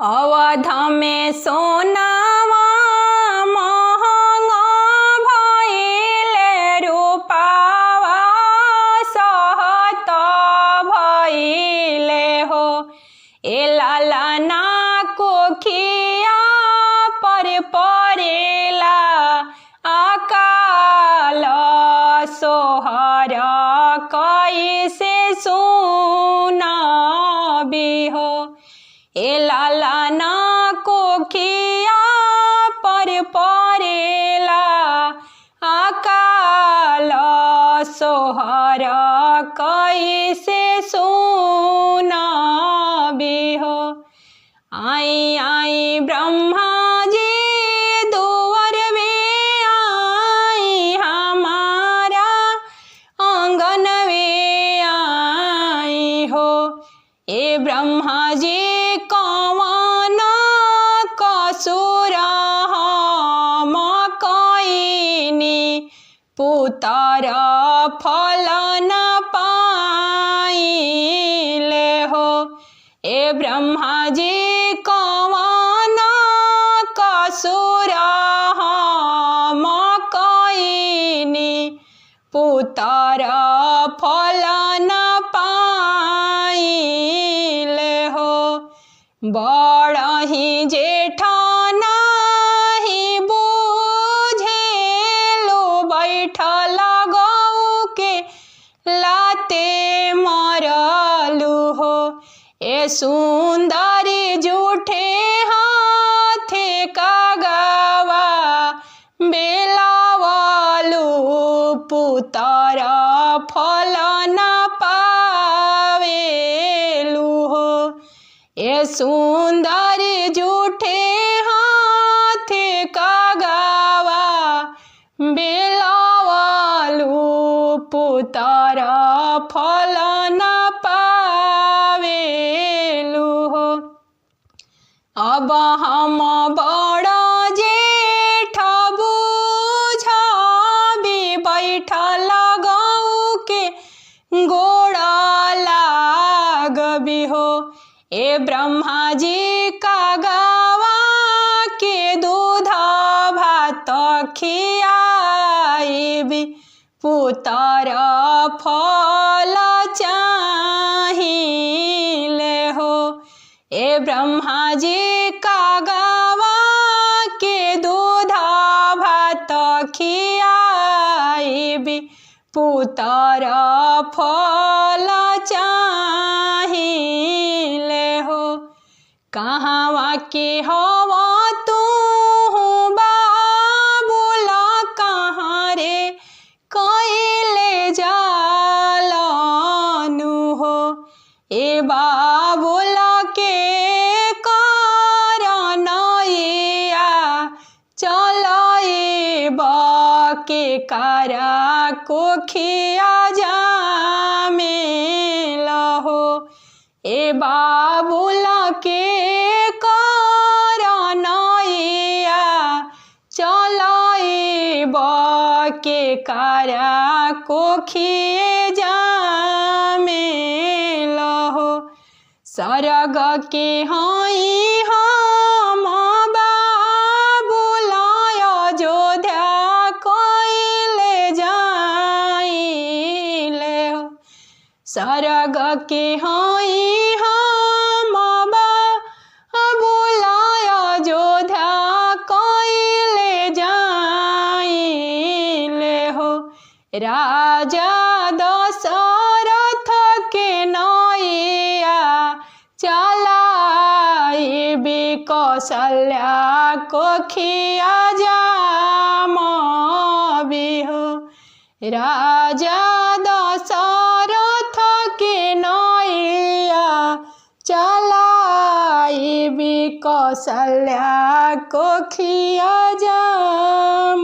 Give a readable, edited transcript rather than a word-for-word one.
अवध में सोनावा महंगा भइले रूपावा सहत भइले हो। ए लालना कोखिया पर परेला अकाल सोहर कैसे सुनबी हो। ए लालना कोखिया पर परेला अकाल सोहर कैसे सुनबी हो। आई आई ब्रह्मा जी दुवर में आई हमारा आंगन में आई हो। ए ब्रह्मा जी कौन कसूर हम कइनी पुत्र फल न पाइले हो। ए ब्रह्मा जी कौन कसूर हम कइनी पुत्र फल न पाइले हो। बड़ही जेठा नाही बुझेलो बैठल गौ के लाते मरलू हो। ए सुंदरी जूठे हाथे कागवा बेलावलू पुत्र फल न पावेलू हो। ए सुंदरी जूठे हाथे कागवा बेलावलू पुत्र फल न पावेलू हो। अब हम बड़ा जेठ बुझबी बैठल गौ के गोड़ा लागबी हो। ए ब्रह्मा जी कागवा के दूध भात खियाइबी पुत्र फल चाहिले हो। ए ब्रह्मा जी कागवा के दूध भात खियाइबी पुत्र फल चाहिले हो। कहवा के हवा तू बाबुल कहाँ रे कैले जालनु हो। ए बाबुल के करनैया चलैब के करा कोखिया जामेल हो। ए बाबुल के करनैया चलैब के करा कोखिए जामेल हो। सरग के हई हम बाबुल अयोध्या कैले जाइले हो। सरग के हई हम बाबुल अयोध्या कैले जाइले हो। राजा दशरथ के नैया चलाइबी कौशल्या कोखिया जामबी हो। राजा दशरथ के नैया चलाइबी कौशल्या कोखिया जाम।